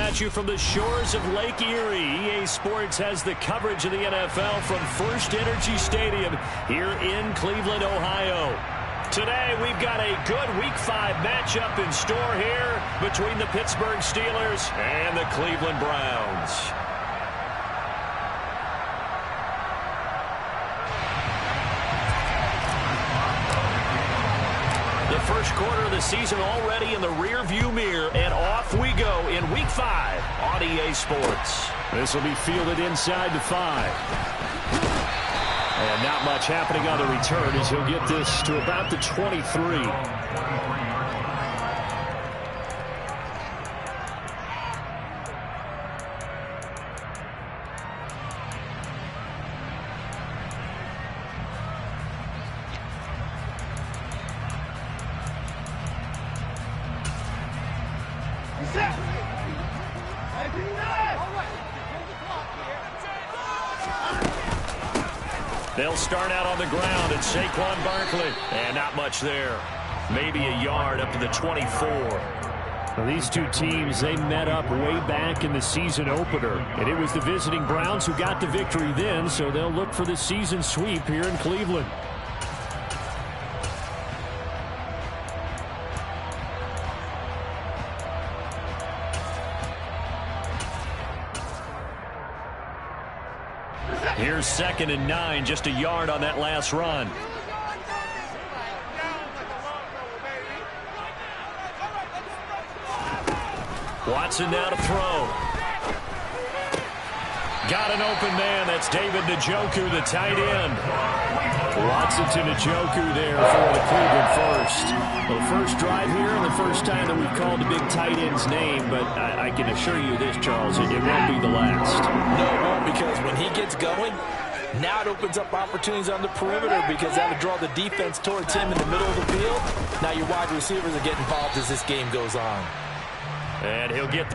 at you from the shores of Lake Erie. EA Sports has the coverage of the NFL from First Energy Stadium here in Cleveland, Ohio. Today, we've got a good Week 5 matchup in store here between the Pittsburgh Steelers and the Cleveland Browns. The first quarter of the season already in the rear-view mirror, and off we go in Week 5 on EA Sports. This will be fielded inside the 5. And not much happening on the return as he'll get this to about the 23. They'll start out on the ground at Saquon Barkley. And not much there. Maybe a yard up to the 24. Well, these two teams, they met up way back in the season opener. And it was the visiting Browns who got the victory then, so they'll look for the season sweep here in Cleveland. Here's 2nd and 9, just a yard on that last run. Watson now to throw. Got an open man. That's David Njoku, the tight end. Watson to Njoku there for the Cleveland first. Well, first drive here and the first time that we've called the big tight end's name, but I can assure you this, Charles, it won't be the last. No, it won't, because when he gets going, now it opens up opportunities on the perimeter because that'll draw the defense towards him in the middle of the field. Now your wide receivers are getting involved as this game goes on. And he'll get...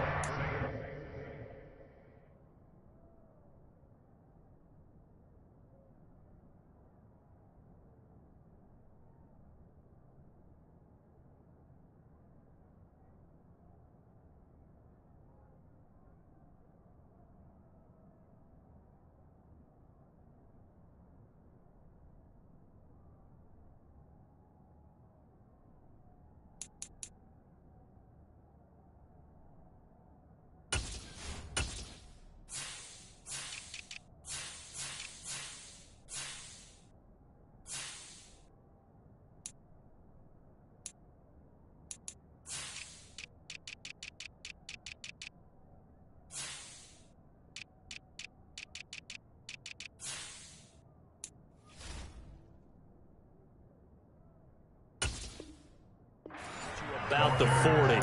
About the 40.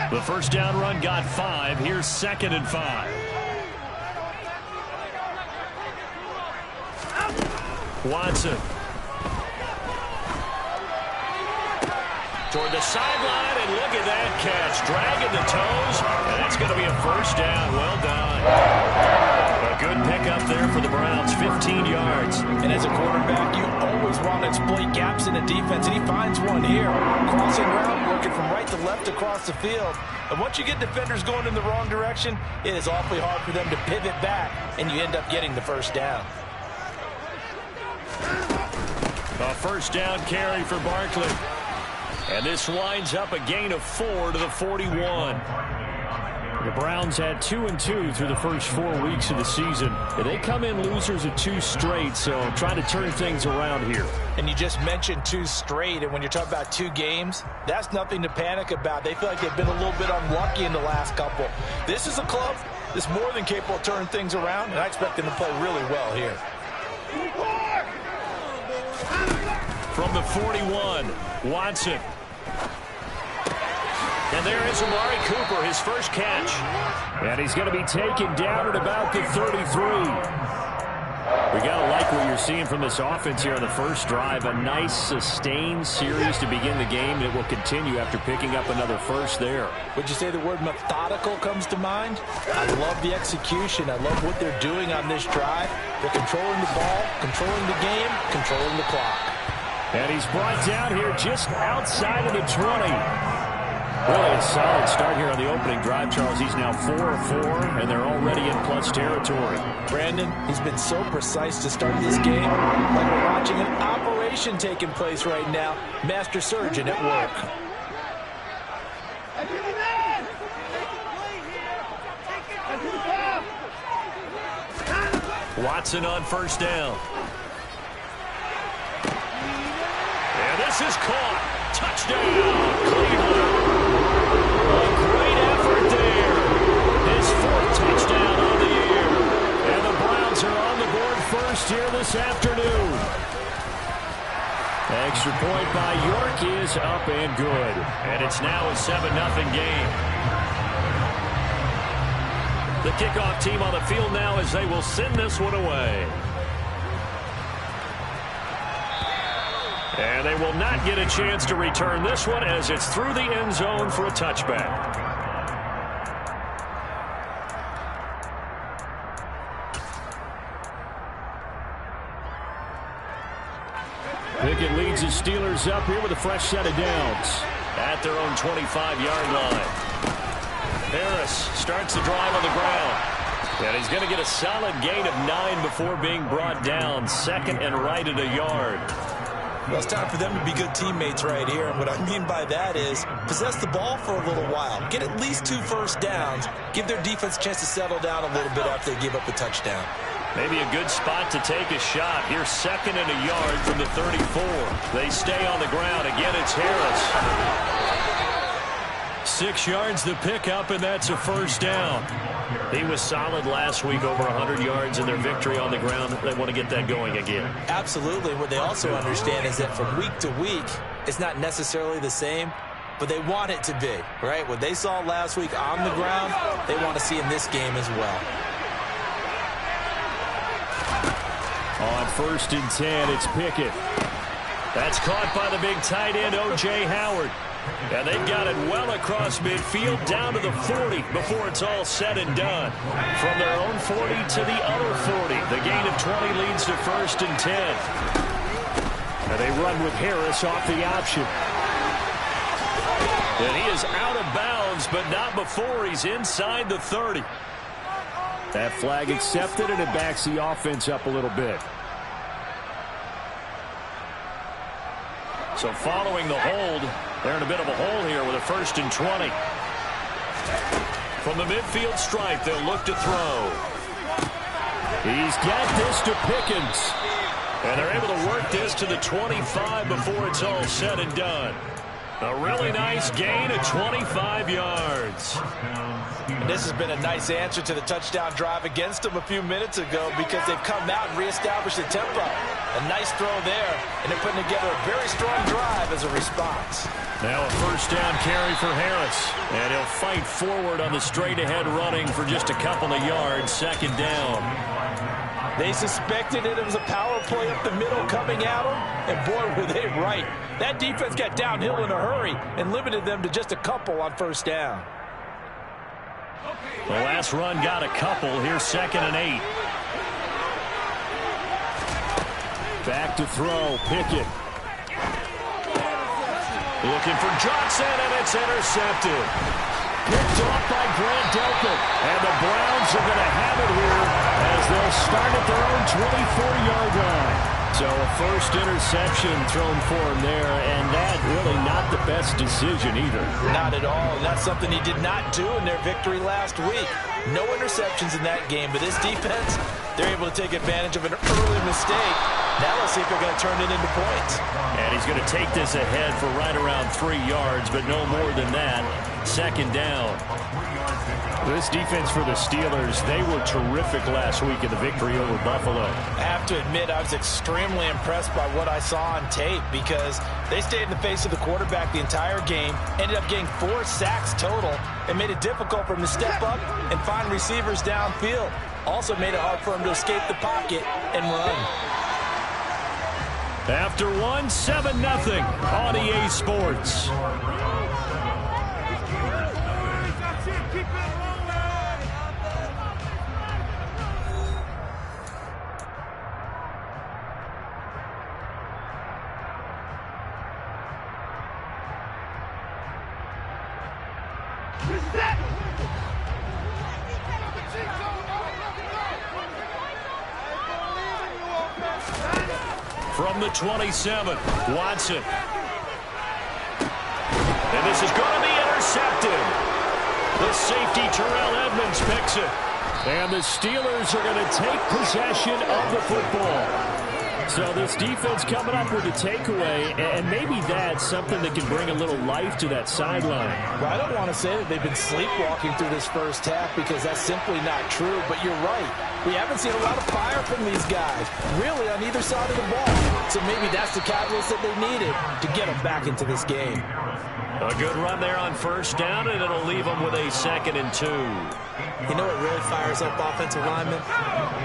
The first down run got 5. Here's 2nd and 5. Watson. Toward the sideline, and look at that catch. Dragging the toes, and that's going to be a first down. Well done. A good pickup there for the Browns, 15 yards. And as a quarterback, you always want to exploit gaps in the defense, and he finds one here. Crossing route, working from right to left across the field. And once you get defenders going in the wrong direction, it is awfully hard for them to pivot back, and you end up getting the first down. A first down carry for Barkley. And this winds up a gain of 4 to the 41. The Browns had 2-2 through the first 4 weeks of the season. They come in losers of 2 straight, so trying to turn things around here. And you just mentioned 2 straight, and when you're talking about 2 games, that's nothing to panic about. They feel like they've been a little bit unlucky in the last couple. This is a club that's more than capable of turning things around, and I expect them to play really well here. From the 41, Watson. And there is Amari Cooper, his first catch. And he's going to be taken down at about the 33. We got to like what you're seeing from this offense here on the first drive. A nice, sustained series to begin the game, and it will continue after picking up another first there. Would you say the word methodical comes to mind? I love the execution. I love what they're doing on this drive. They're controlling the ball, controlling the game, controlling the clock. And he's brought down here just outside of the 20. Really a solid start here on the opening drive, Charles. He's now 4 of 4, and they're already in plus territory. Brandon, he's been so precise to start this game. Like we're watching an operation taking place right now. Master surgeon at work. Watson on first down. And this is caught. Touchdown, Cleveland. A great effort there. His 4th touchdown on the year. And the Browns are on the board first here this afternoon. Extra point by York is up and good. And it's now a 7-0 game. The kickoff team on the field now as they will send this one away. And they will not get a chance to return this one as it's through the end zone for a touchback. Pickett leads his Steelers up here with a fresh set of downs at their own 25-yard line. Harris starts the drive on the ground. And he's going to get a solid gain of 9 before being brought down. 2nd and right at a yard. Well, it's time for them to be good teammates right here. And what I mean by that is possess the ball for a little while. Get at least 2 first downs. Give their defense a chance to settle down a little bit after they give up the touchdown. Maybe a good spot to take a shot. Here's 2nd and a yard from the 34. They stay on the ground. Again, it's Harris. 6 yards the pickup, and that's a first down. He was solid last week, over 100 yards in their victory on the ground. They want to get that going again. Absolutely. What they also understand is that from week to week, it's not necessarily the same, but they want it to be, right? What they saw last week on the ground, they want to see in this game as well. On 1st and 10, it's Pickett. That's caught by the big tight end, O.J. Howard. And they've got it well across midfield down to the 40 before it's all said and done. From their own 40 to the other 40. The gain of 20 leads to 1st and 10. And they run with Harris off the option. And he is out of bounds, but not before he's inside the 30. That flag accepted, and it backs the offense up a little bit. So following the hold, they're in a bit of a hole here with a 1st and 20. From the midfield stripe, they'll look to throw. He's got this to Pickens. And they're able to work this to the 25 before it's all said and done. A really nice gain of 25 yards. And this has been a nice answer to the touchdown drive against them a few minutes ago because they've come out and reestablished the tempo. A nice throw there, and they're putting together a very strong drive as a response. Now a 1st down carry for Harris. And he'll fight forward on the straight-ahead running for just a couple of yards. 2nd down. They suspected it was a power play up the middle coming at them, and boy, were they right. That defense got downhill in a hurry and limited them to just a couple on 1st down. The last run got a couple. Here's 2nd and 8. Back to throw. Pickett. Looking for Johnson, and it's intercepted. Picked off by Grant Delpit. And the Browns are going to have it here as they'll start at their own 24-yard line. So a first interception thrown for him there, and that really not the best decision either. Not at all. That's something he did not do in their victory last week. No interceptions in that game, but this defense, they're able to take advantage of an early mistake. Now let's see if they're going to turn it into points. And he's going to take this ahead for right around 3 yards, but no more than that. 2nd down. This defense for the Steelers, they were terrific last week in the victory over Buffalo. I have to admit, I was extremely impressed by what I saw on tape because they stayed in the face of the quarterback the entire game, ended up getting 4 sacks total, and made it difficult for him to step up and find receivers downfield. Also made it hard for him to escape the pocket and run. After one, 7-0 on EA Sports. From the 27, Watson. And this is going to be intercepted. The safety, Terrell Edmonds, picks it. And the Steelers are going to take possession of the football. So this defense coming up with a takeaway, and maybe that's something that can bring a little life to that sideline. Well, I don't want to say that they've been sleepwalking through this first half because that's simply not true, but you're right. We haven't seen a lot of fire from these guys, really, on either side of the ball. So maybe that's the catalyst that they needed to get them back into this game. A good run there on first down, and it'll leave them with a 2nd and 2. You know what really fires up offensive linemen?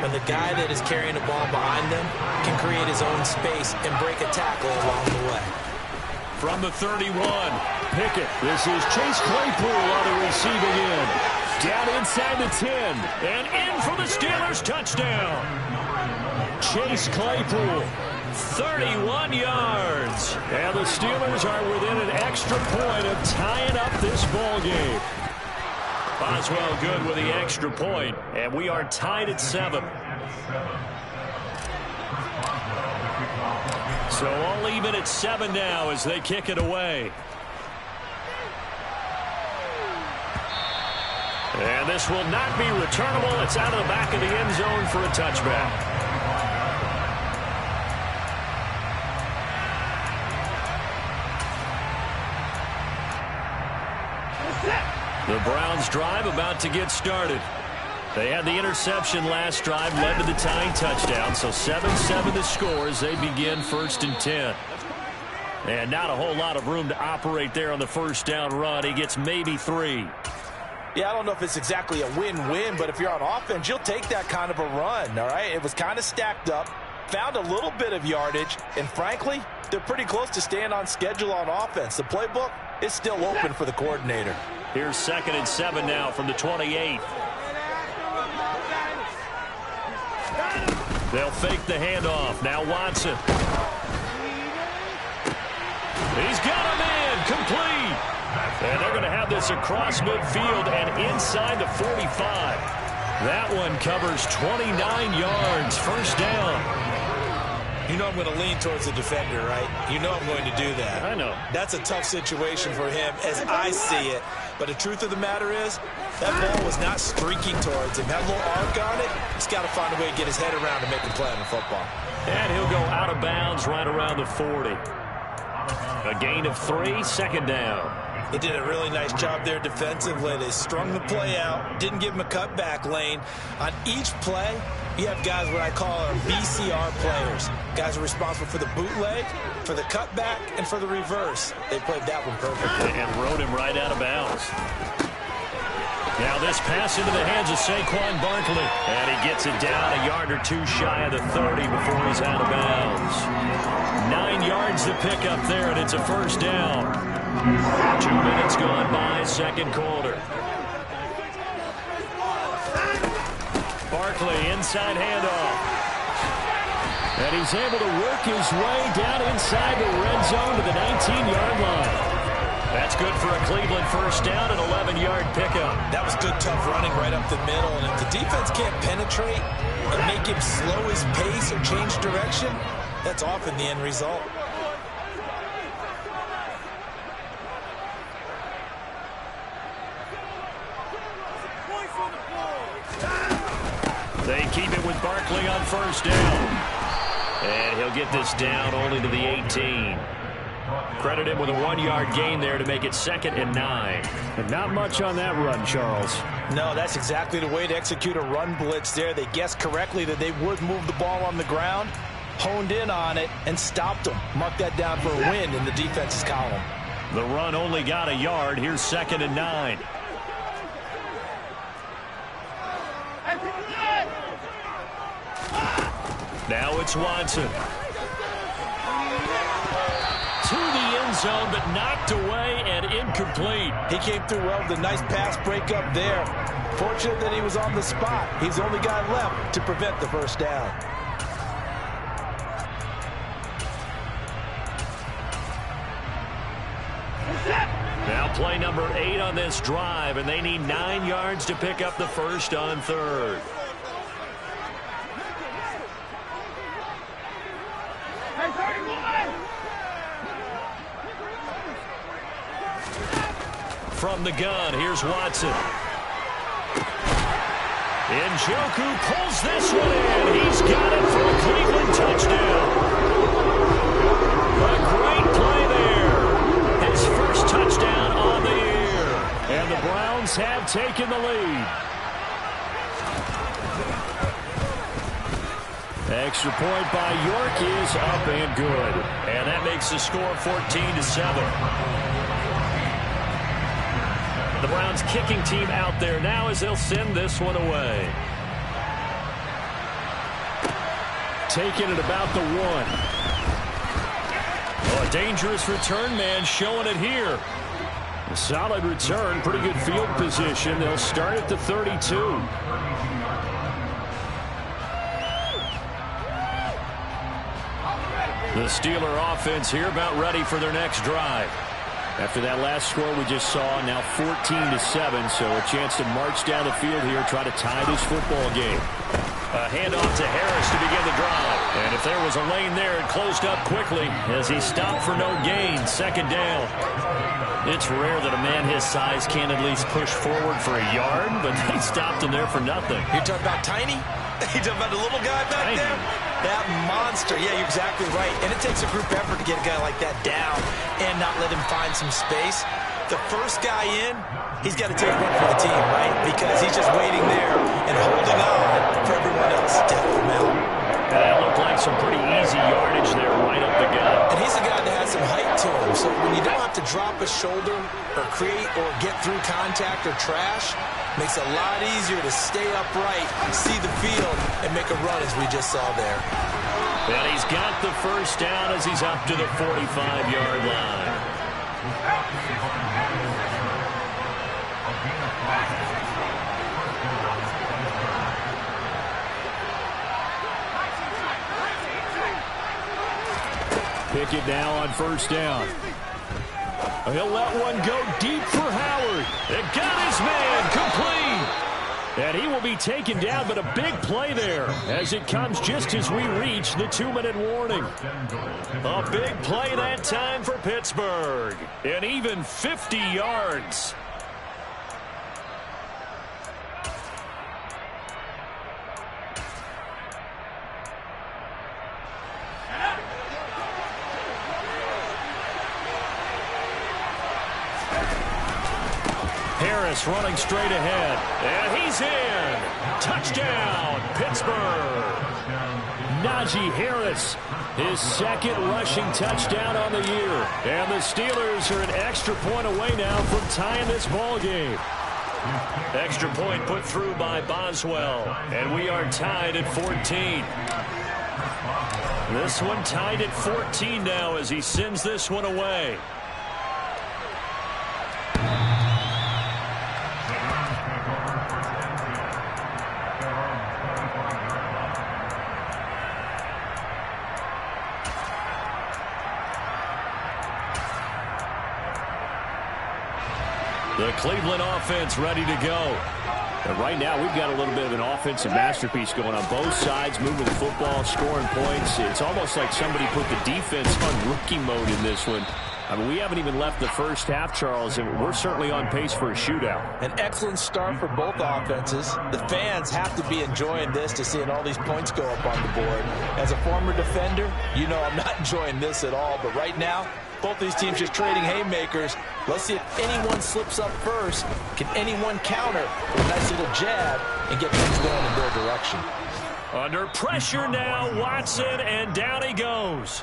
When the guy that is carrying the ball behind them can create his own space and break a tackle along the way. From the 31, Pickett. This is Chase Claypool on the receiving end. Down inside the 10, and in for the Steelers touchdown. Chase Claypool, 31 yards. And the Steelers are within an extra point of tying up this ball game. Boswell good with the extra point, and we are tied at 7. So all even at 7 now as they kick it away. And this will not be returnable. It's out of the back of the end zone for a touchback. The Browns drive about to get started. They had the interception last drive, led to the tying touchdown. So 7-7 the score as they begin 1st and 10. And not a whole lot of room to operate there on the first down run. He gets maybe 3. Yeah, I don't know if it's exactly a win-win, but if you're on offense, you'll take that kind of a run, all right? It was kind of stacked up, found a little bit of yardage, and frankly, they're pretty close to staying on schedule on offense. The playbook is still open for the coordinator. Here's 2nd and 7 now from the 28. They'll fake the handoff. Now Watson. He's got him in. Complete. And they're going to have this across midfield and inside the 45. That one covers 29 yards. First down. You know I'm going to lean towards the defender, right? You know I'm going to do that. I know. That's a tough situation for him as I see it. But the truth of the matter is, that ball was not streaking towards him. That little arc on it, he's got to find a way to get his head around and make a play on the football. And he'll go out of bounds right around the 40. A gain of 3, 2nd down. They did a really nice job there defensively. They strung the play out, didn't give him a cutback lane. On each play, you have guys what I call our BCR players. Guys are responsible for the bootleg, for the cutback, and for the reverse. They played that one perfectly. And rode him right out of bounds. Now this pass into the hands of Saquon Barkley. And he gets it down a yard or 2 shy of the 30 before he's out of bounds. 9 yards to pick up there, and it's a first down. 2 minutes gone by, 2nd quarter. Barkley, inside handoff. And he's able to work his way down inside the red zone to the 19-yard line. That's good for a Cleveland first down, an 11-yard pickup. That was good, tough running right up the middle. And if the defense can't penetrate and make him slow his pace or change direction, that's often the end result. They keep it with Barkley on first down. And he'll get this down only to the 18. Credit him with a 1-yard gain there to make it 2nd and 9. And not much on that run, Charles. No, that's exactly the way to execute a run blitz there. They guessed correctly that they would move the ball on the ground, honed in on it, and stopped them. Mark that down for a win in the defense's column. The run only got a yard. Here's 2nd and 9. Now it's Watson. To the end zone, but knocked away and incomplete. He came through well with a nice pass breakup there. Fortunate that he was on the spot. He's the only guy left to prevent the first down. Now play number 8 on this drive, and they need 9 yards to pick up the first on third. From the gun, here's Watson. Njoku pulls this one in. He's got it for a Cleveland touchdown. A great play there. His first touchdown on the year. And the Browns have taken the lead. Extra point by York is up and good. And that makes the score 14-7. The Browns kicking team out there now as they'll send this one away. Taking it about the 1. Oh, a dangerous return man showing it here. A solid return, pretty good field position. They'll start at the 32. The Steeler offense here about ready for their next drive. After that last score we just saw, now 14-7, so a chance to march down the field here, try to tie this football game. A handoff to Harris to begin the drive. And if there was a lane there, it closed up quickly as he stopped for no gain. Second down. It's rare that a man his size can't at least push forward for a yard, but they stopped him there for nothing. You're talking about tiny? You're talking about the little guy back there? That monster. Yeah, you're exactly right. And it takes a group effort to get a guy like that down and not let him find some space. The first guy in, he's got to take one for the team, right? Because he's just waiting there and holding on for everyone else to help him out. And that looked like some pretty easy yardage there right up the gut. And he's a guy that has some height to him. So when you don't have to drop a shoulder or create or get through contact or trash, makes it a lot easier to stay upright, see the field, and make a run as we just saw there. And he's got the first down as he's up to the 45-yard line. Pickett now on first down. He'll let one go deep for Howard. It got his man complete. And he will be taken down, but a big play there as it comes just as we reach the 2-minute warning. A big play that time for Pittsburgh. And even 50 yards. Harris running straight ahead. And he's in. Touchdown, Pittsburgh. Najee Harris, his second rushing touchdown on the year. And the Steelers are an extra point away now from tying this ball game. Extra point put through by Boswell. And we are tied at 14. This one tied at 14 now as he sends this one away. The Cleveland offense ready to go. And right now we've got a little bit of an offensive masterpiece going on both sides, moving the football, scoring points. It's almost like somebody put the defense on rookie mode in this one. I mean, we haven't even left the first half, Charles, and we're certainly on pace for a shootout. An excellent start for both offenses. The fans have to be enjoying this to seeing all these points go up on the board. As a former defender, you know I'm not enjoying this at all, but right now, both these teams just trading haymakers. Let's see if anyone slips up first. Can anyone counter with a nice little jab and get things going in their direction? Under pressure now, Watson, and down he goes.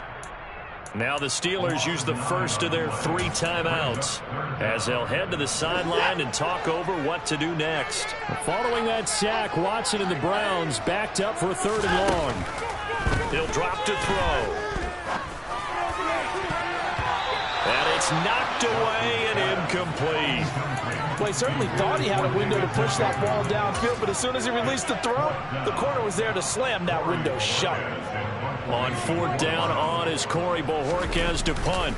Now the Steelers use the first of their 3 timeouts as they'll head to the sideline and talk over what to do next. Following that sack, Watson and the Browns backed up for a 3rd and long. He'll drop to throw. And it's knocked away and incomplete. Well, he certainly thought he had a window to push that ball downfield, but as soon as he released the throw, the corner was there to slam that window shut. On 4th down on is Corey Bojorquez to punt.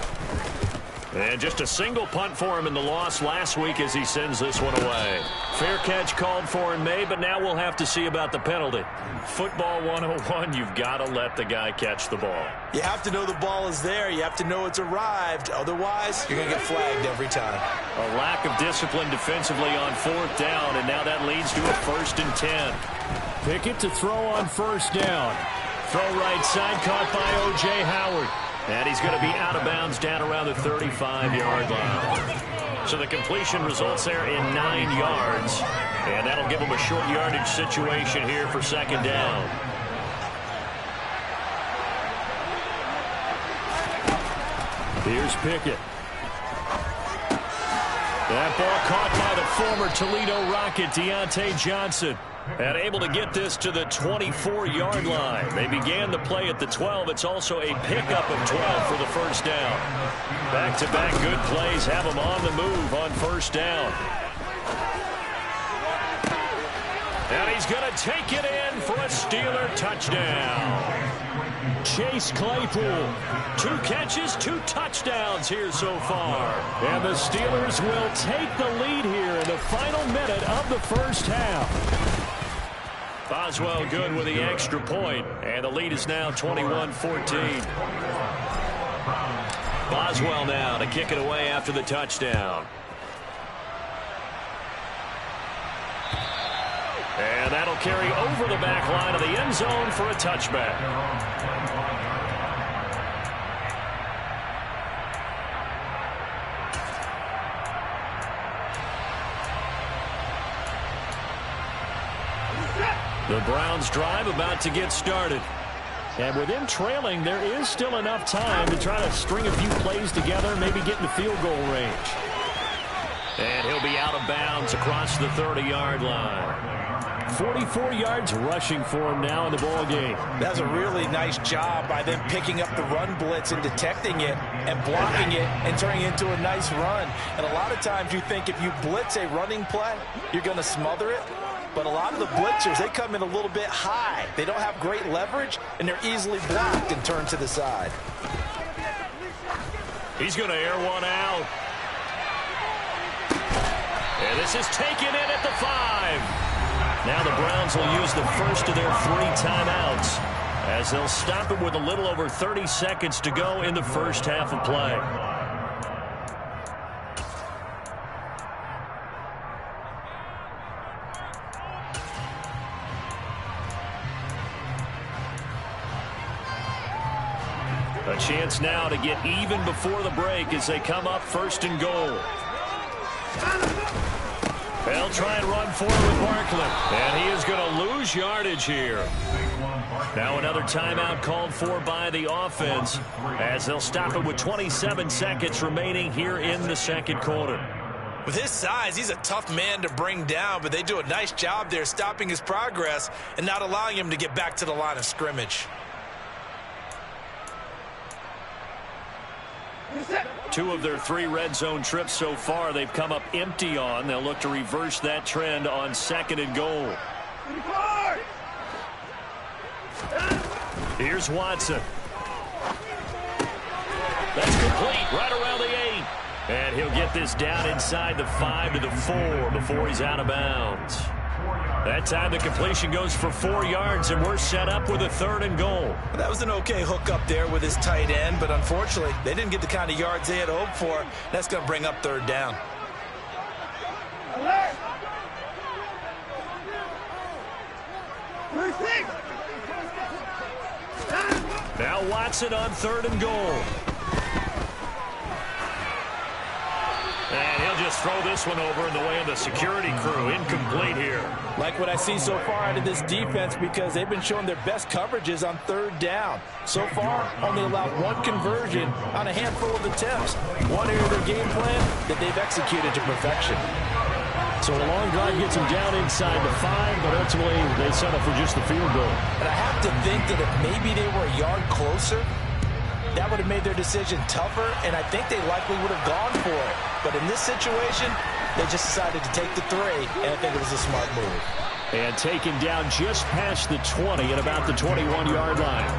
And just a single punt for him in the loss last week as he sends this one away. Fair catch called for and made, but now we'll have to see about the penalty. Football 101, you've got to let the guy catch the ball. You have to know the ball is there. You have to know it's arrived. Otherwise, you're going to get flagged every time. A lack of discipline defensively on 4th down, and now that leads to a 1st and 10. Pickett to throw on 1st down. Throw right side, caught by O.J. Howard. And he's going to be out of bounds down around the 35-yard line. So the completion results there in 9 yards. And that'll give him a short yardage situation here for 2nd down. Here's Pickett. That ball caught by the former Toledo Rocket, Deontay Johnson. And able to get this to the 24-yard line. They began the play at the 12. It's also a pickup of 12 for the 1st down. Back-to-back good plays have them on the move on 1st down. And he's going to take it in for a Steeler touchdown. Chase Claypool, 2 catches, 2 touchdowns here so far. And the Steelers will take the lead here in the final minute of the 1st half. Boswell good with the extra point, and the lead is now 21-14. Boswell now to kick it away after the touchdown. And that'll carry over the back line of the end zone for a touchback. The Browns drive about to get started. And with them trailing, there is still enough time to try to string a few plays together, maybe get in the field goal range. And he'll be out of bounds across the 30-yard line. 44 yards rushing for him now in the ball game. That's a really nice job by them picking up the run blitz and detecting it and blocking it and turning it into a nice run. And a lot of times you think if you blitz a running play, you're going to smother it. But a lot of the blitzers, they come in a little bit high. They don't have great leverage, and they're easily blocked and turned to the side. He's going to air one out. And this is taken in at the 5. Now the Browns will use the first of their 3 timeouts as they'll stop it with a little over 30 seconds to go in the first half of play. A chance now to get even before the break as they come up 1st and goal. They'll try and run forward with Barkley. And he is going to lose yardage here. Now another timeout called for by the offense as they'll stop it with 27 seconds remaining here in the 2nd quarter. With his size, he's a tough man to bring down, but they do a nice job there stopping his progress and not allowing him to get back to the line of scrimmage. 2 of their 3 red zone trips so far they've come up empty on. They'll look to reverse that trend on 2nd and goal. Here's Watson. That's complete right around the 8. And he'll get this down inside the 5 to the 4 before he's out of bounds. That time the completion goes for 4 yards, and we're set up with a 3rd and goal. That was an okay hook up there with his tight end, but unfortunately, they didn't get the kind of yards they had hoped for. That's going to bring up 3rd down. Now Watson on 3rd and goal. And he'll just throw this one over in the way of the security crew. Incomplete here. Like what I see so far out of this defense because they've been showing their best coverages on 3rd down. So far, only allowed 1 conversion on a handful of attempts. One area of their game plan that they've executed to perfection. So a long drive gets them down inside the 5, but ultimately they settle for just the field goal. And I have to think that if maybe they were a yard closer, that would have made their decision tougher, and I think they likely would have gone for it. But in this situation, they just decided to take the 3, and I think it was a smart move. And taken down just past the 20 at about the 21-yard line.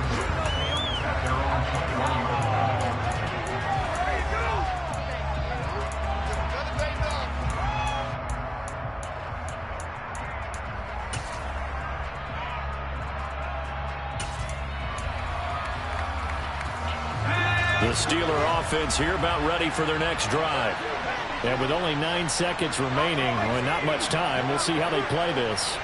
The Steeler offense here about ready for their next drive. And with only 9 seconds remaining, well, not much time, we'll see how they play this.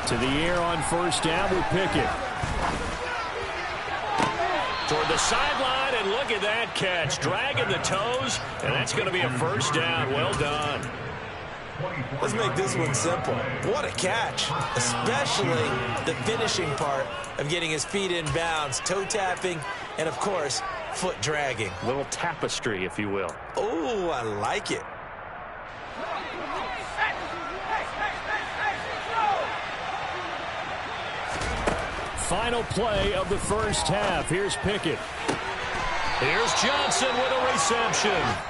To the air on first down with Pickett. Toward the sideline, and look at that catch. Dragging the toes, and that's going to be a first down. Well done. Let's make this one simple. What a catch, especially the finishing part of getting his feet in bounds, toe tapping, and, of course, foot dragging. A little tapestry, if you will. Oh, I like it. Final play of the first half. Here's Pickett. Here's Johnson with a reception.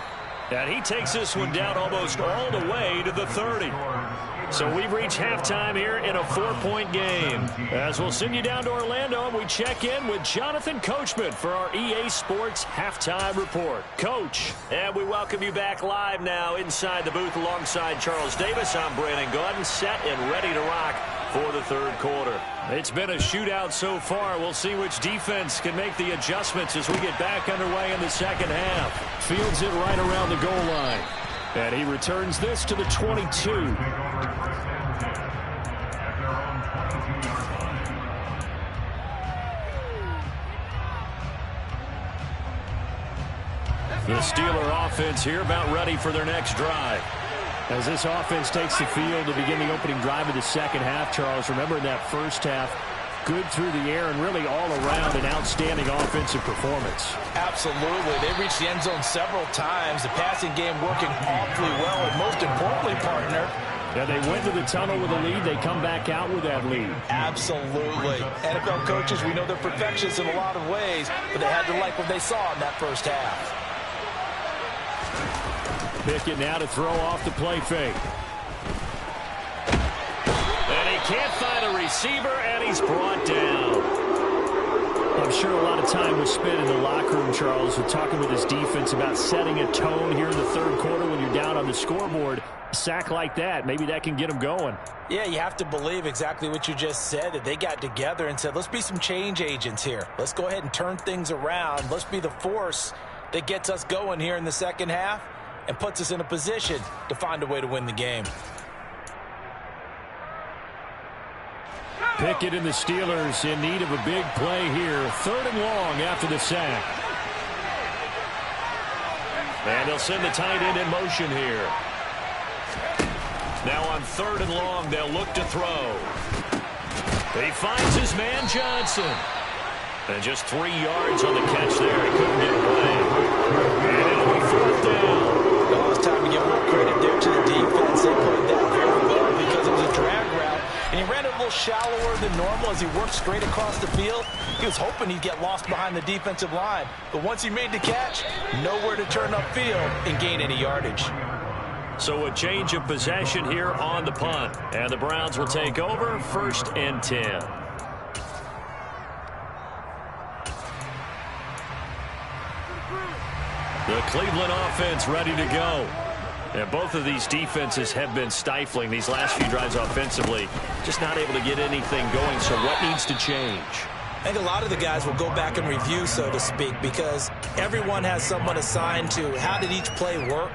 And he takes this one down almost all the way to the 30. So we've reached halftime here in a 4-point game. As we'll send you down to Orlando, and we check in with Jonathan Coachman for our EA Sports Halftime Report. Coach. And we welcome you back live now inside the booth alongside Charles Davis. I'm Brandon Gaudin, set and ready to rock for the third quarter. It's been a shootout so far. We'll see which defense can make the adjustments as we get back underway in the second half. Fields it right around the goal line. And he returns this to the 22. The Steeler offense here about ready for their next drive. As this offense takes the field to begin the opening drive of the second half, Charles, remember in that first half, good through the air and really all around an outstanding offensive performance. Absolutely. They reached the end zone several times. The passing game working awfully well, and most importantly, partner, yeah, they went to the tunnel with a lead. They come back out with that lead. Absolutely. NFL coaches, we know they're perfectionists in a lot of ways, but they had to like what they saw in that first half. Pickett now to throw off the play fake. And he can't find a receiver, and he's brought down. I'm sure a lot of time was spent in the locker room, Charles, with talking with his defense about setting a tone here in the third quarter when you're down on the scoreboard. A sack like that, maybe that can get them going. Yeah, you have to believe exactly what you just said, that they got together and said, let's be some change agents here. Let's go ahead and turn things around. Let's be the force that gets us going here in the second half and puts us in a position to find a way to win the game. Pickett and the Steelers in need of a big play here. Third and long after the sack. And they'll send the tight end in motion here. Now on third and long, they'll look to throw. He finds his man Johnson. And just 3 yards on the catch there. He couldn't get away. And it'll be fourth down. Well, it's time to give more credit there to the defense. They played that very well because it was a drag route. And he ran it a little shallower than normal as he worked straight across the field. He was hoping he'd get lost behind the defensive line. But once he made the catch, nowhere to turn upfield and gain any yardage. So a change of possession here on the punt. And the Browns will take over, 1st and 10. The Cleveland offense ready to go. And both of these defenses have been stifling these last few drives offensively. Just not able to get anything going. So what needs to change? I think a lot of the guys will go back and review, so to speak, because everyone has someone assigned to how did each play work.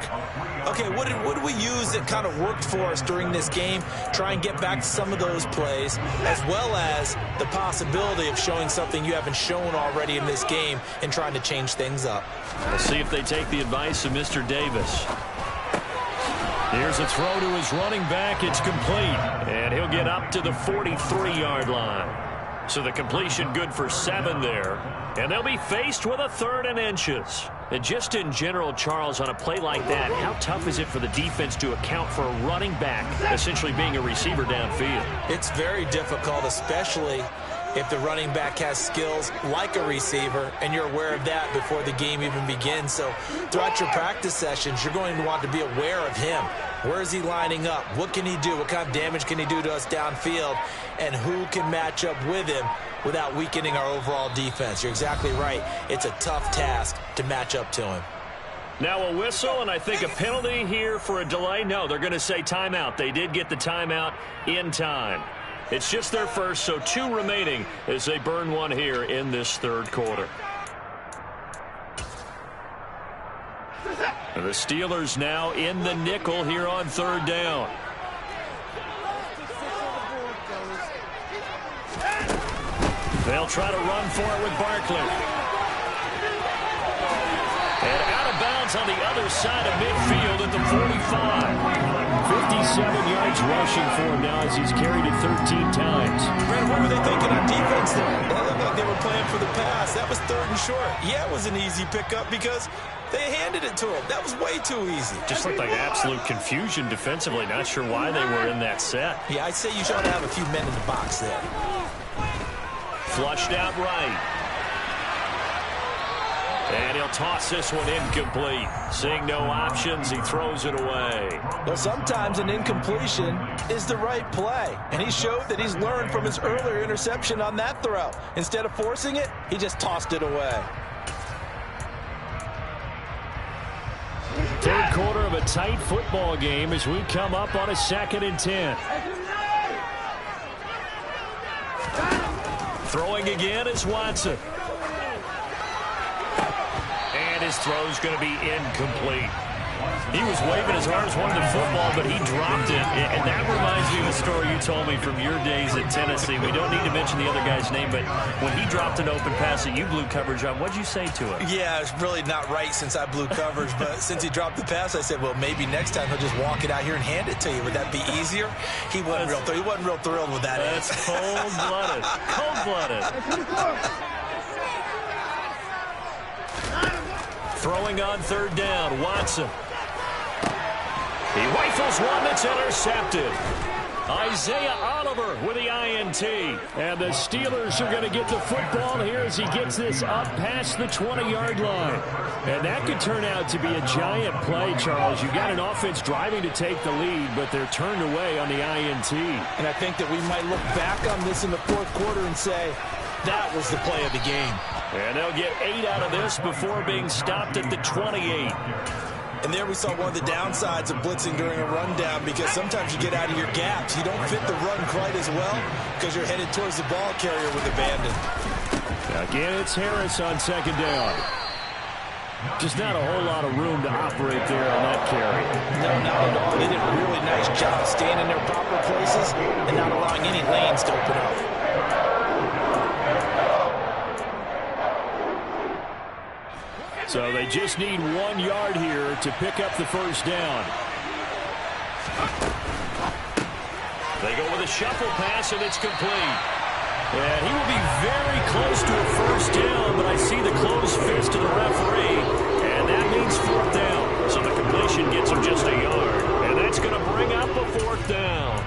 Okay, what did we use that kind of worked for us during this game? Try and get back to some of those plays, as well as the possibility of showing something you haven't shown already in this game and trying to change things up. We'll see if they take the advice of Mr. Davis. Here's a throw to his running back. It's complete. And he'll get up to the 43-yard line. So the completion good for 7 there. And they'll be faced with a 3rd and inches. And just in general, Charles, on a play like that, how tough is it for the defense to account for a running back essentially being a receiver downfield? It's very difficult, especially if the running back has skills like a receiver, and you're aware of that before the game even begins. So throughout your practice sessions, you're going to want to be aware of him. Where is he lining up? What can he do? What kind of damage can he do to us downfield? And who can match up with him without weakening our overall defense? You're exactly right. It's a tough task to match up to him. Now a whistle, and I think a penalty here for a delay. No, they're going to say timeout. They did get the timeout in time. It's just their first, so 2 remaining as they burn one here in this third quarter. The Steelers now in the nickel here on third down. They'll try to run for it with Barkley. And out of bounds on the other side of midfield at the 45. 57 yards rushing for him now as he's carried it 13 times. Brad, what were they thinking on defense there? It looked like they were playing for the pass. That was 3rd and short. Yeah, it was an easy pickup because they handed it to him. That was way too easy. Just looked like absolute confusion defensively. Not sure why they were in that set. Yeah, I'd say you should have a few men in the box there. Flushed out right. And he'll toss this one incomplete. Seeing no options, he throws it away. Well, sometimes an incompletion is the right play. And he showed that he's learned from his earlier interception on that throw. Instead of forcing it, he just tossed it away. Third quarter of a tight football game as we come up on a 2nd and 10. Throwing again is Watson. And his throw's going to be incomplete. He was waving his arms, wanted the football, but he dropped it. And that reminds me of a story you told me from your days at Tennessee. We don't need to mention the other guy's name, but when he dropped an open pass that you blew coverage on, what'd you say to him? Yeah, it's really not right since I blew coverage, but since he dropped the pass, I said, well, maybe next time he'll just walk it out here and hand it to you. Would that be easier? He wasn't real thrilled with that. That's cold-blooded. Cold-blooded. Throwing on third down, Watson. He rifles one that's intercepted. Isaiah Oliver with the INT. And the Steelers are going to get the football here as he gets this up past the 20-yard line. And that could turn out to be a giant play, Charles. You've got an offense driving to take the lead, but they're turned away on the INT. And I think that we might look back on this in the 4th quarter and say, that was the play of the game. And they'll get 8 out of this before being stopped at the 28. And there we saw one of the downsides of blitzing during a rundown, because sometimes you get out of your gaps. You don't fit the run quite as well because you're headed towards the ball carrier with abandon. Again, it's Harris on 2nd down. Just not a whole lot of room to operate there on that carry. No, not at all. They did a really nice job staying in their proper places and not allowing any lanes to open up. So they just need 1 yard here to pick up the first down. They go with a shuffle pass, and it's complete. And he will be very close to a first down, but I see the closed fist of the referee, and that means 4th down. So the completion gets him just a yard, and that's going to bring up a 4th down.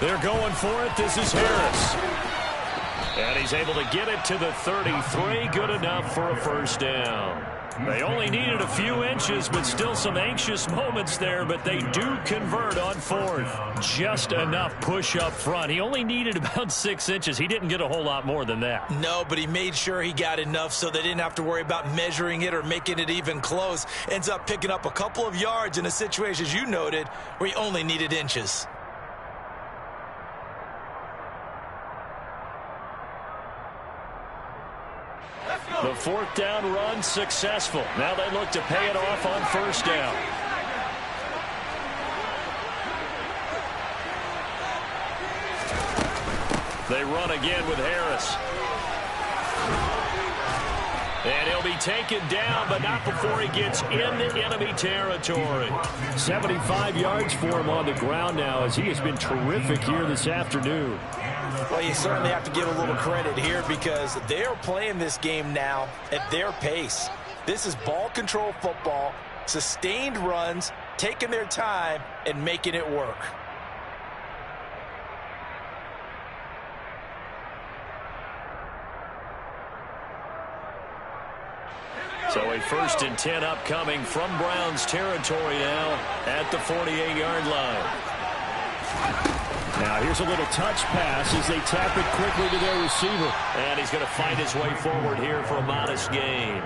They're going for it. This is Harris. And he's able to get it to the 33. Good enough for a first down. They only needed a few inches, but still some anxious moments there, but they do convert on fourth. Just enough push up front. He only needed about 6 inches. He didn't get a whole lot more than that. No, but he made sure he got enough so they didn't have to worry about measuring it or making it even close. Ends up picking up a couple of yards in a situation, as you noted, where he only needed inches. The fourth down run successful. Now they look to pay it off on first down. They run again with Harris. And he'll be taken down, but not before he gets into enemy territory. 75 yards for him on the ground now, as he has been terrific here this afternoon. Well, you certainly have to give a little credit here because they are playing this game now at their pace. This is ball control football, sustained runs, taking their time, and making it work. So a 1st and 10 upcoming from Browns territory now at the 48-yard line. Now here's a little touch pass as they tap it quickly to their receiver. And he's going to find his way forward here for a modest gain.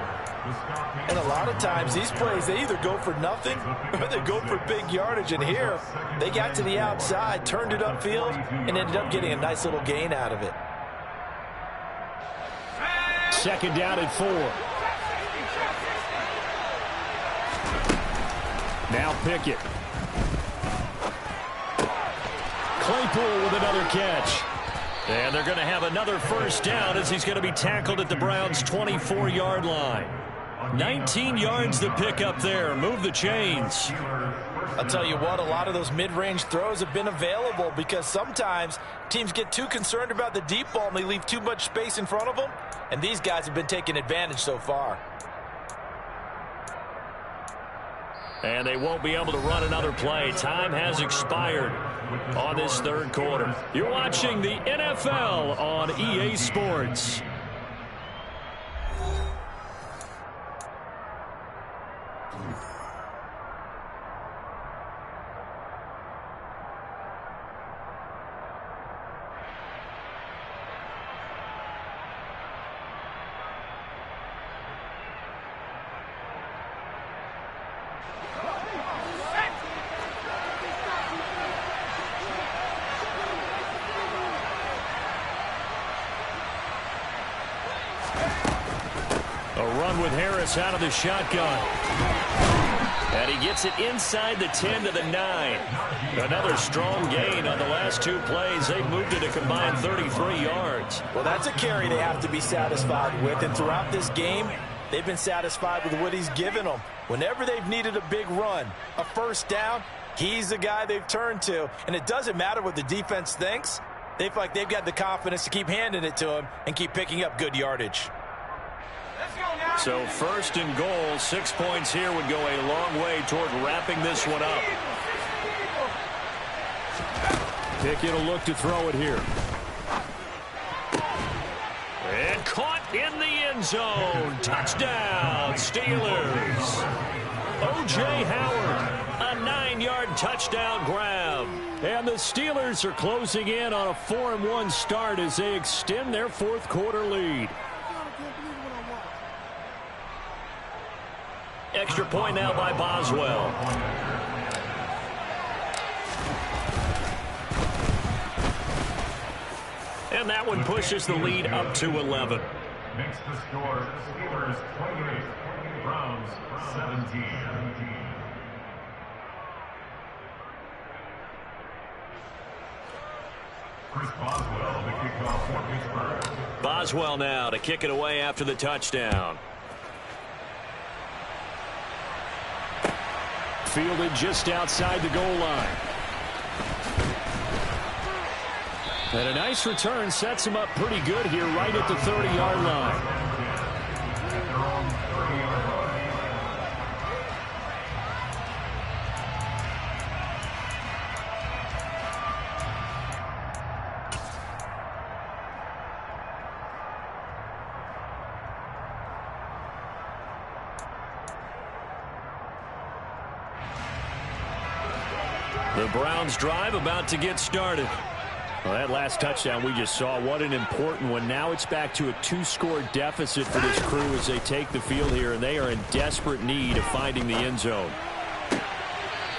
And a lot of times these plays, they either go for nothing or they go for big yardage. And here, they got to the outside, turned it upfield, and ended up getting a nice little gain out of it. 2nd down and 4. Now Pickett. Claypool with another catch. And they're going to have another first down as he's going to be tackled at the Browns' 24-yard line. 19 yards to pick up there. Move the chains. I'll tell you what, a lot of those mid-range throws have been available because sometimes teams get too concerned about the deep ball and they leave too much space in front of them. And these guys have been taking advantage so far. And they won't be able to run another play. Time has expired on this 3rd quarter. You're watching the NFL on EA Sports. With Harris out of the shotgun. And he gets it inside the 10 to the 9. Another strong gain on the last 2 plays. They've moved it a combined 33 yards. Well, that's a carry they have to be satisfied with. And throughout this game, they've been satisfied with what he's given them. Whenever they've needed a big run, a first down, he's the guy they've turned to. And it doesn't matter what the defense thinks. They feel like they've got the confidence to keep handing it to him and keep picking up good yardage. So 1st and goal, 6 points here would go a long way toward wrapping this one up. Pickett will look to throw it here. And caught in the end zone. Touchdown, Steelers. O.J. Howard, a 9-yard touchdown grab. And the Steelers are closing in on a 4-1 start as they extend their 4th quarter lead. Extra point now by Boswell. And that one pushes the lead up to 11. Makes the score Steelers 28, Browns 17. Chris Boswell, the kickoff for Pittsburgh. Boswell now to kick it away after the touchdown. Fielded just outside the goal line. And a nice return sets him up pretty good here right at the 30-yard line. The Browns drive about to get started. Well, that last touchdown we just saw, what an important one. Now it's back to a 2-score deficit for this crew as they take the field here, and they are in desperate need of finding the end zone.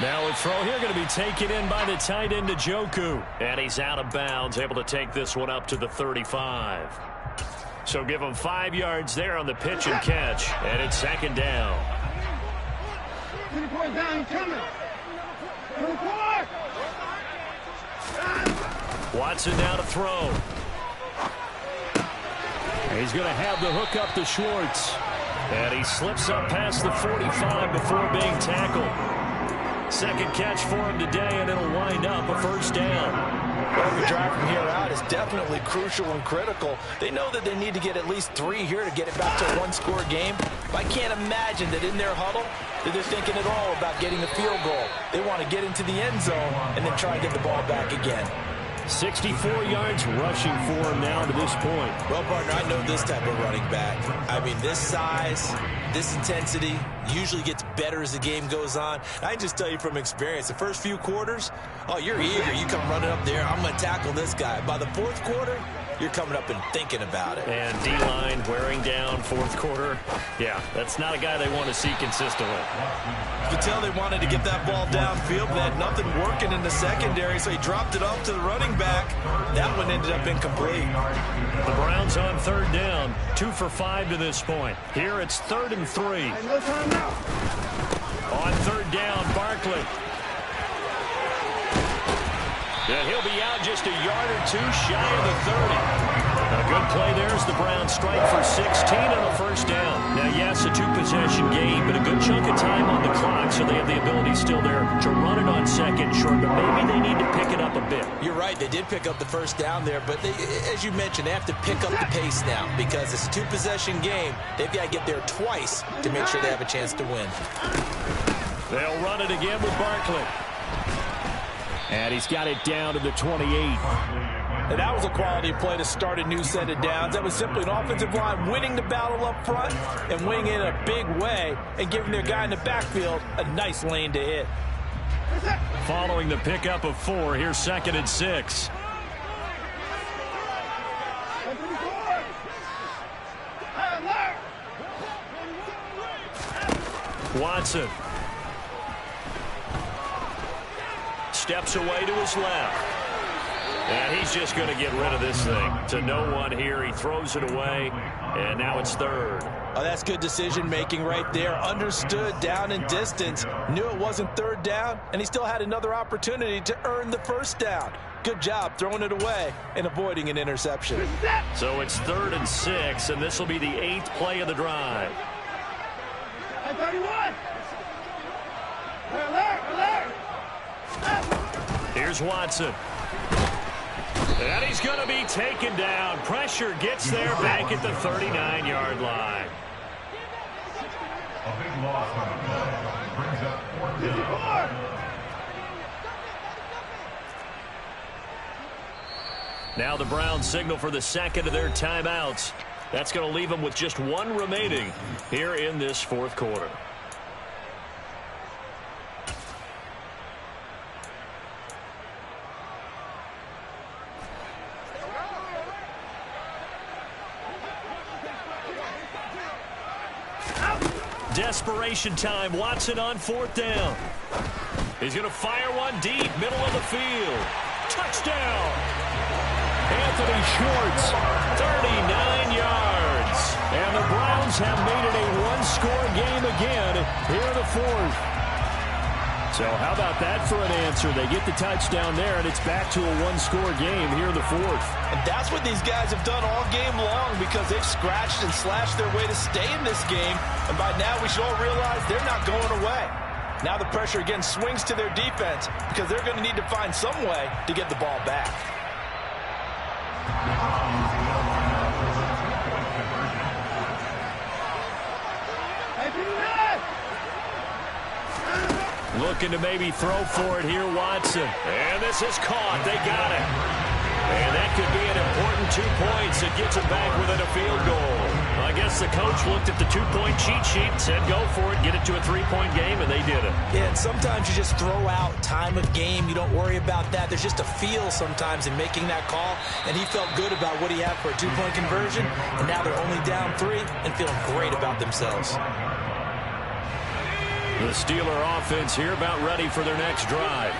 Now a throw here going to be taken in by the tight end Njoku. And he's out of bounds, able to take this one up to the 35. So give him 5 yards there on the pitch and catch. And it's second down. Watson now to throw. He's going to have the hook up to Schwartz. And he slips up past the 45 before being tackled. Second catch for him today, and it'll wind up a first down. Every drive from here out is definitely crucial and critical. They know that they need to get at least 3 here to get it back to a 1-score game. But I can't imagine that in their huddle that they're thinking at all about getting the field goal. They want to get into the end zone and then try and get the ball back again. 64 yards rushing for him now to this point. Well, partner, I know this type of running back. I mean, this size, this intensity usually gets better as the game goes on. I can just tell you from experience, the first few quarters, oh, you're eager. You come running up there, I'm going to tackle this guy. By the fourth quarter, you're coming up and thinking about it. And D-line wearing down fourth quarter. Yeah, that's not a guy they want to see consistently. You could tell they wanted to get that ball downfield, but they had nothing working in the secondary, so he dropped it off to the running back. That one ended up incomplete. The Browns on third down, 2 for 5 to this point. Here it's 3rd and 3. On third down, Barkley. And he'll be out just a yard or 2 shy of the 30. A good play there as the Browns strike for 16 on a first down. Now, yes, a 2-possession game, but a good chunk of time on the clock, so they have the ability still there to run it on second short, but maybe they need to pick it up a bit. You're right. They did pick up the first down there, but they, as you mentioned, they have to pick up the pace now because it's a 2-possession game. They've got to get there twice to make sure they have a chance to win. They'll run it again with Barkley. And he's got it down to the 28. And that was a quality play to start a new set of downs. That was simply an offensive line winning the battle up front and winning in a big way and giving their guy in the backfield a nice lane to hit. Following the pickup of 4, here's 2nd and 6. Watson. Steps away to his left. And he's just going to get rid of this thing. To no one here. He throws it away. And now it's 3rd. Oh, that's good decision-making right there. Understood down and distance. Knew it wasn't 3rd down. And he still had another opportunity to earn the first down. Good job throwing it away and avoiding an interception. So it's 3rd and 6. And this will be the 8th play of the drive. 31. Here's Watson. And he's going to be taken down. Pressure gets there back at the 39-yard line. A big loss on the play. Brings up 4th down. Now the Browns signal for the 2nd of their timeouts. That's going to leave them with just 1 remaining here in this 4th quarter. Desperation time. Watson on 4th down. He's going to fire one deep, middle of the field. Touchdown! Anthony Schwartz, 39 yards. And the Browns have made it a 1-score game again here in the 4th. So how about that for an answer? They get the touchdown there, and it's back to a 1-score game here in the 4th. And that's what these guys have done all game long because they've scratched and slashed their way to stay in this game. And by now, we should all realize they're not going away. Now the pressure again swings to their defense because they're going to need to find some way to get the ball back. Looking to maybe throw for it here, Watson. And this is caught. They got it. And that could be an important 2 points. It gets it back within a field goal. I guess the coach looked at the 2-point cheat sheet, said go for it, get it to a 3-point game, and they did it. Yeah, and sometimes you just throw out time of game. You don't worry about that. There's just a feel sometimes in making that call, and he felt good about what he had for a 2-point conversion, and now they're only down 3 and feeling great about themselves. The Steeler offense here about ready for their next drive.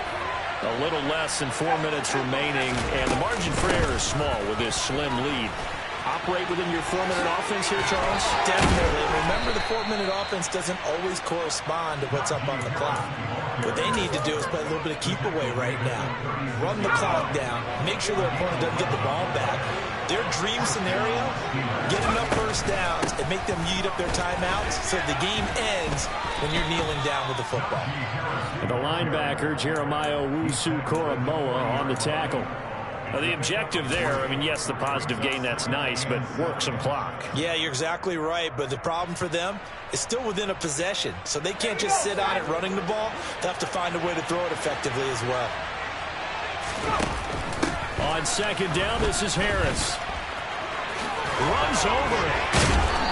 A little less than 4 minutes remaining, and the margin for error is small with this slim lead. Operate within your 4-minute offense here, Charles? Definitely. Remember, the 4-minute offense doesn't always correspond to what's up on the clock. What they need to do is play a little bit of keep away right now. Run the clock down. Make sure their opponent doesn't get the ball back. Their dream scenario, get enough first downs and make them eat up their timeouts so the game ends when you're kneeling down with the football. And the linebacker, Jeremiah Owusu-Koramoah, on the tackle. The objective there, I mean, yes, the positive gain, that's nice, but work some clock. Yeah, you're exactly right, but the problem for them is still within a possession, so they can't just sit on it running the ball. They have to find a way to throw it effectively as well. On second down, this is Harris. Runs over it.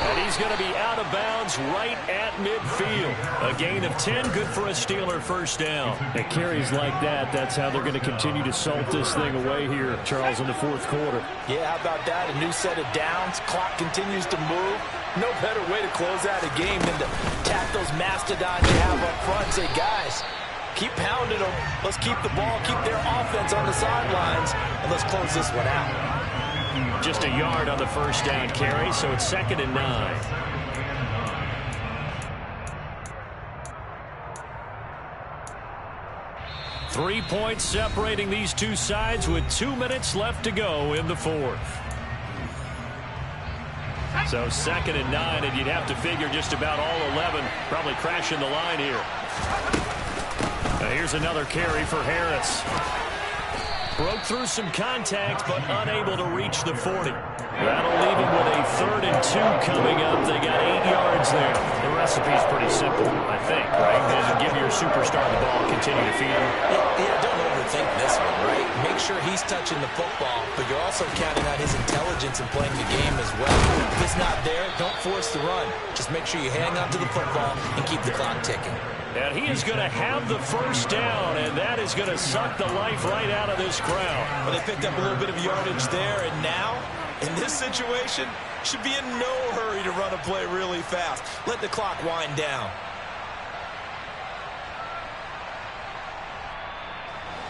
And he's going to be out of bounds right at midfield. A gain of 10, good for a Steeler first down. At carries like that, that's how they're going to continue to salt this thing away here, Charles, in the fourth quarter. Yeah, how about that? A new set of downs. Clock continues to move. No better way to close out a game than to tap those mastodons you have up front. Say, guys, keep pounding them. Let's keep the ball, keep their offense on the sidelines, and let's close this one out. Just a yard on the first down carry, so it's 2nd and 9. Three points separating these two sides with 2 minutes left to go in the fourth. So 2nd and 9, and you'd have to figure just about all 11 probably crashing the line here. Here's another carry for Harris. Broke through some contact, but unable to reach the 40. That'll leave him with a 3rd and 2 coming up. They got 8 yards there. The recipe's pretty simple, I think, right? Just give your superstar the ball, continue to feed him. Yeah, don't overthink this one, right? Make sure he's touching the football, but you're also counting on his intelligence in playing the game as well. If it's not there, don't force the run. Just make sure you hang on to the football and keep the clock ticking. And he is going to have the first down, and that is going to suck the life right out of this crowd. Well, they picked up a little bit of yardage there, and now, in this situation, should be in no hurry to run a play really fast. Let the clock wind down.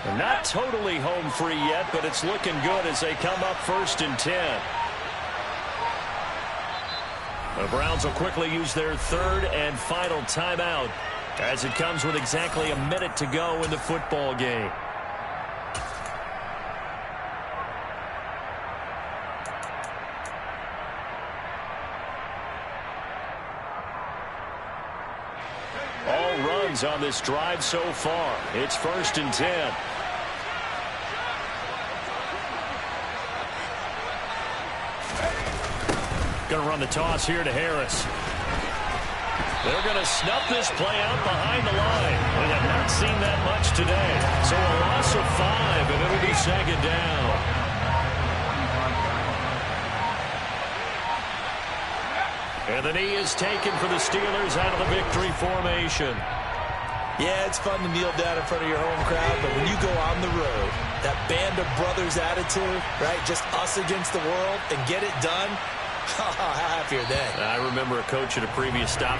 They're not totally home free yet, but it's looking good as they come up 1st and 10. The Browns will quickly use their 3rd and final timeout, as it comes with exactly a minute to go in the football game. All runs on this drive so far. It's 1st and 10. Going to run the toss here to Harris. They're going to snuff this play out behind the line. We have not seen that much today. So a loss of 5, and it'll be 2nd down. And the knee is taken for the Steelers out of the victory formation. Yeah, it's fun to kneel down in front of your home crowd, but when you go on the road, that band of brothers attitude, right, just us against the world, and get it done, how happy are they? I remember a coach at a previous stop